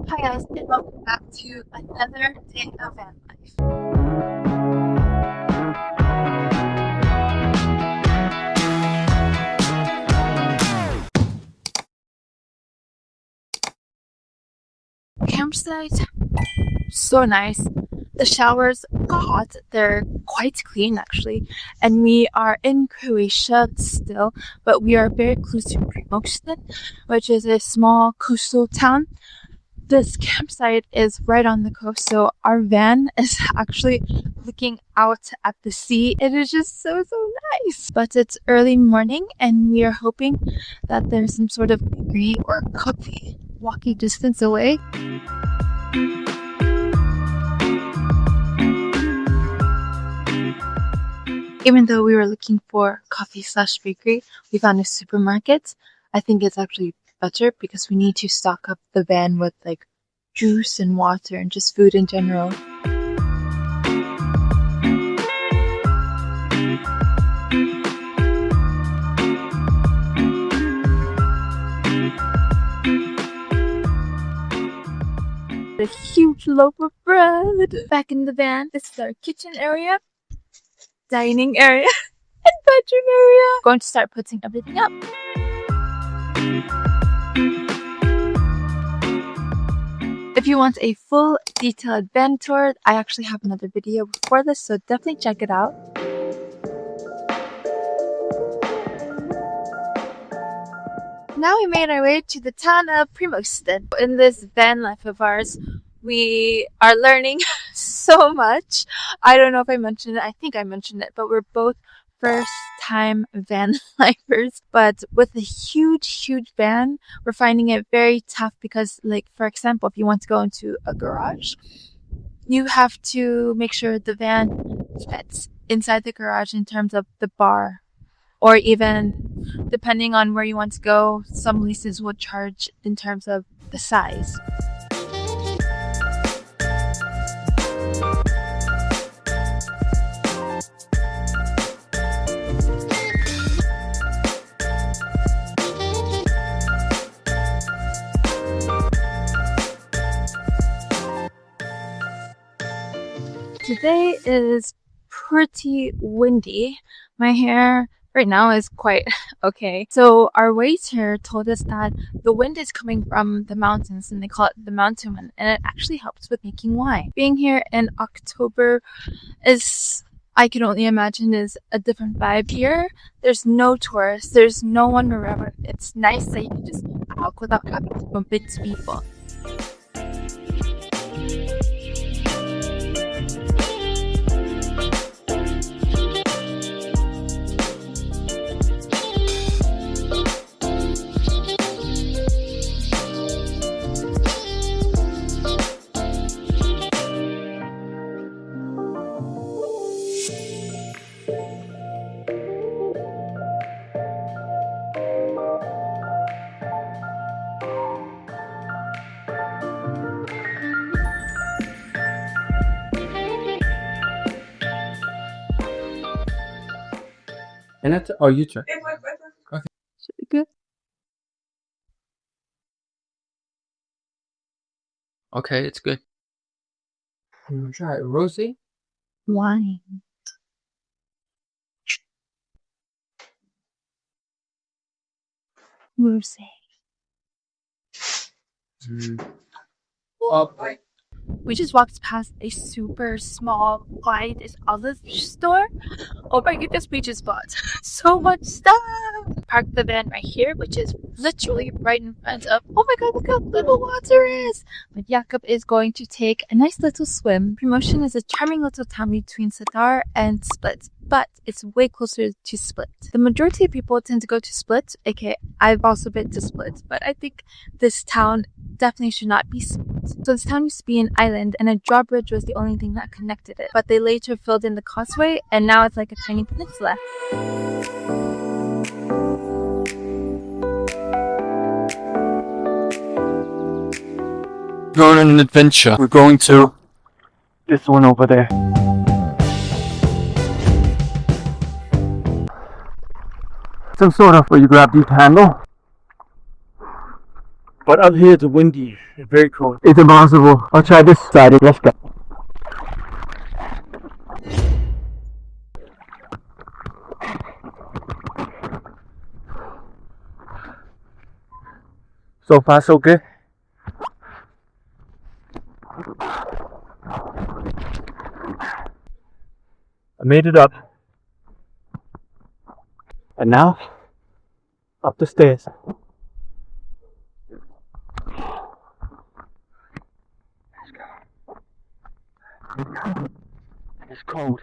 Hi guys, and welcome back to another day of van life. Campsite, so nice. The showers, God, they're quite clean actually. And we are in Croatia still, but we are very close to Primosten, which is a small coastal town. This campsite is right on the coast, so our van is actually looking out at the sea. It is just so nice. But it's early morning and we are hoping that there's some sort of bakery or coffee walking distance away. Even though we were looking for coffee/bakery, we found a supermarket. I think it's actually better because we need to stock up the van with like juice and water and just food in general. A huge loaf of bread. Back in the van, this is our kitchen area, dining area, and bedroom area. Going to start putting everything up. If you want a full detailed van tour, I actually have another video before this, so definitely check it out. Now we made our way to the town of Primosten. In this van life of ours, we are learning so much. I don't know if I mentioned it. I think I mentioned it, but we're both first-time van lifers. But with a huge van, we're finding it very tough because, like, for example, if you want to go into a garage, you have to make sure the van fits inside the garage in terms of the bar. Or even, depending on where you want to go, some leases will charge in terms of the size. Today is pretty windy. My hair right now is quite okay. So our waiter told us that the wind is coming from the mountains and they call it the mountain wind, and it actually helps with making wine. Being here in October is, I can only imagine, is a different vibe here. There's no tourists, there's no one around. It's nice that you can just walk without having to bump into people. And that's, oh, you try. Okay. Good. Okay, it's good. I'm gonna try it. Rosé? Wine. Rosé. We just walked past a super small, quiet olive store. Oh my goodness, we just bought so much stuff. Parked the van right here, which is literally right in front of, oh my god, look how little water is. But Jakob is going to take a nice little swim. Primosten is a charming little town between Zadar and Split, but it's way closer to Split. The majority of people tend to go to Split, aka I've also been to Split, but I think this town definitely should not be Split. So this town used to be an island and a drawbridge was the only thing that connected it, but they later filled in the causeway and now it's like a tiny peninsula. Going on an adventure. We're going to this one over there. Some sort of where you grab the handle But up here it's windy, it's very cold. It's impossible. I'll try this side. Let's go. So far so good. I made it up. And now, up the stairs. Let's go. It's cold.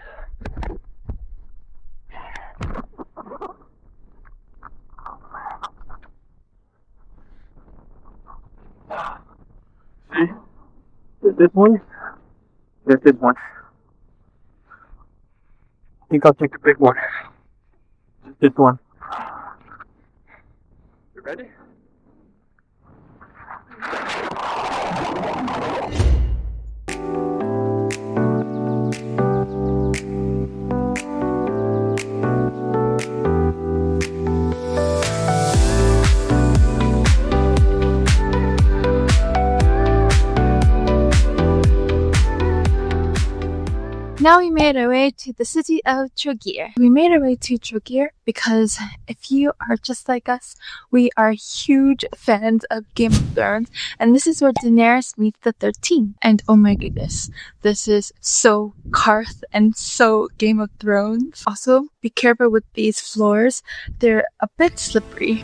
See? There's this one. There's this one. I think I'll take the big one. Just this one. You ready? Now we made our way to the city of Trogir. We made our way to Trogir because if you are just like us, we are huge fans of Game of Thrones, and this is where Daenerys meets the 13. And oh my goodness, this is so Karth and so Game of Thrones. Also, be careful with these floors, they're a bit slippery.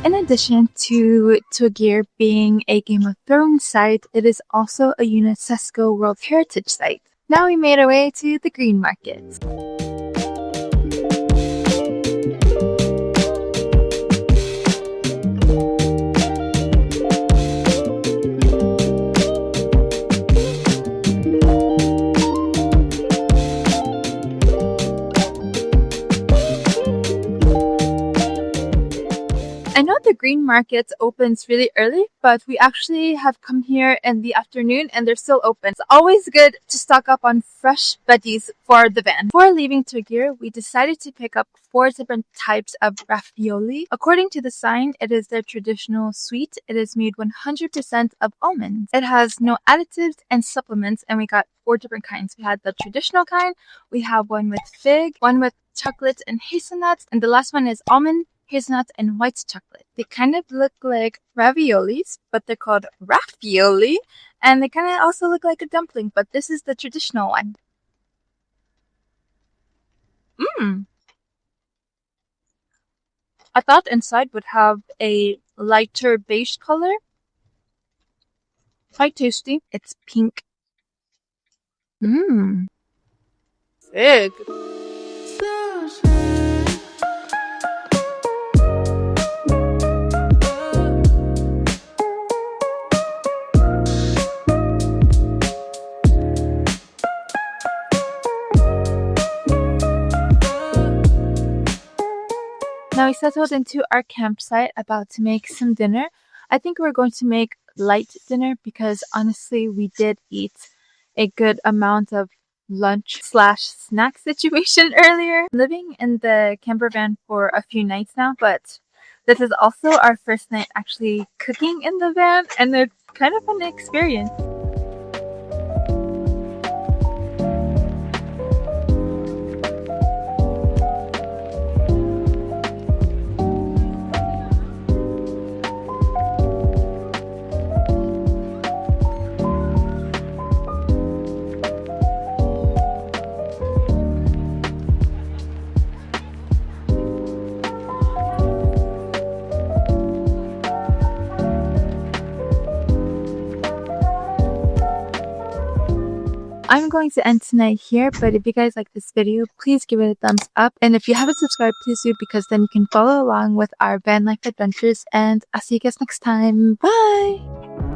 In addition to Trogir being a Game of Thrones site, it is also a UNESCO World Heritage Site. Now we made our way to the Green Market. I know the Green Market opens really early, but we actually have come here in the afternoon and they're still open. It's always good to stock up on fresh veggies for the van. Before leaving Trogir, we decided to pick up 4 different types of rafiloli. According to the sign, it is their traditional sweet. It is made 100% of almonds. It has no additives and supplements, and we got 4 different kinds. We had the traditional kind, we have one with fig, one with chocolate and hazelnuts, and the last one is almond, hazelnut, and white chocolate. They kind of look like raviolis, but they're called rafioli, and they kind of also look like a dumpling, but this is the traditional one. I thought inside would have a lighter beige color. Quite tasty. It's pink. Big. Now we settled into our campsite, about to make some dinner. I think we're going to make light dinner because honestly we did eat a good amount of lunch/snack situation earlier. Living in the camper van for a few nights now, but this is also our first night actually cooking in the van, and it's kind of an experience. I'm going to end tonight here, but if you guys like this video, please give it a thumbs up. And if you haven't subscribed, please do, because then you can follow along with our van life adventures. And I'll see you guys next time. Bye!